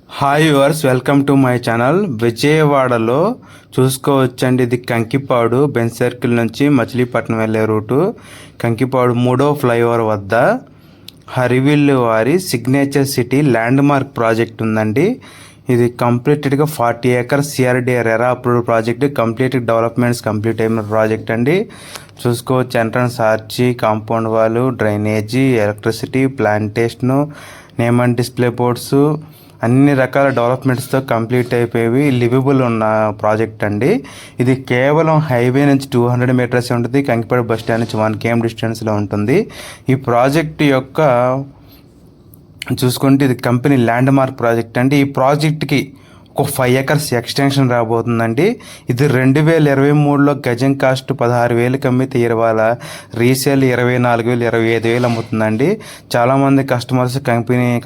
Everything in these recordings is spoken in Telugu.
Hi viewers, welcome to my channel. విజయవాడలో చూసుకోవచ్చండి, ఇది కంకిపాడు బెంచ్ సర్కిల్ నుంచి మచిలీపట్నం వెళ్ళే రూటు. కంకిపాడు 3వ ఫ్లైఓవర్ వద్ద హరివిల్లు వారి signature city landmark project ఉందండి. ఇది కంప్లీటెడ్గా 40 acres సిఆర్డిఆర్ ఎరా అప్రూవ్డ్ ప్రాజెక్ట్. డెవలప్మెంట్స్ కంప్లీట్ అయిన ప్రాజెక్ట్ అండి. చూసుకోవచ్చు, entrance arch, compound wall, drainage, electricity, plantation, name and display boards, అన్ని రకాల డెవలప్మెంట్స్తో కంప్లీట్ అయిపోయి లివబుల్ ఉన్న ప్రాజెక్ట్ అండి. ఇది కేవలం హైవే నుంచి 200 meters ఉంటుంది. కంకిపాడు బస్ స్టాండ్ నుంచి 1 km డిస్టెన్స్లో ఉంటుంది. ఈ ప్రాజెక్ట్ యొక్క చూసుకుంటే ఇది కంపెనీ ల్యాండ్ మార్క్ ప్రాజెక్ట్ అండి. ఈ ప్రాజెక్ట్కి ఒక 5 acres ఎక్స్టెన్షన్ రాబోతుందండి. ఇది 2023లో గజం కాస్ట్ 16,000కి అమ్మితే ఇవాళ రీసేల్ 24,000, 25,000 అమ్ముతుందండి. చాలామంది కస్టమర్స్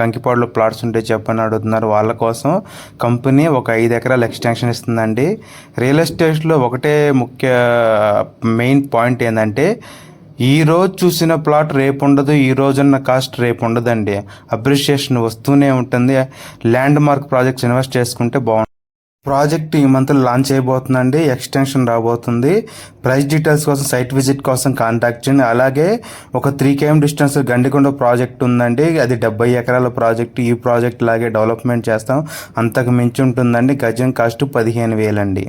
కంకిపాడులో ప్లాట్స్ ఉంటే చెప్పని అడుగుతున్నారు. వాళ్ళ కోసం కంపెనీ ఒక 5 acres ఎక్స్టెన్షన్ ఇస్తుందండి. రియల్ ఎస్టేట్లో ఒకటే మెయిన్ పాయింట్ ఏంటంటే, ఈ రోజు చూసిన ప్లాట్ రేపు ఉండదు, ఈ రోజున్న కాస్ట్ రేపు ఉండదండి. అప్రిషియేషన్ వస్తూనే ఉంటుంది. ల్యాండ్ మార్క్ ప్రాజెక్ట్స్ ఇన్వెస్ట్ చేసుకుంటే బాగుంటుంది. ప్రాజెక్ట్ ఈ మంత్ లాంచ్ అయిపోతుందండి. ఎక్స్టెన్షన్ రాబోతుంది. ప్రైస్ డీటెయిల్స్ కోసం సైట్ విజిట్ కోసం కాంటాక్ట్ చేయండి. అలాగే ఒక 3 km డిస్టెన్స్ గండికొండ ప్రాజెక్ట్ ఉందండి. అది 70 acres ప్రాజెక్ట్. ఈ ప్రాజెక్ట్ లాగే డెవలప్మెంట్ చేస్తాం. అంతకు మించి ఉంటుందండి. గజం కాస్ట్ 15,000 అండి.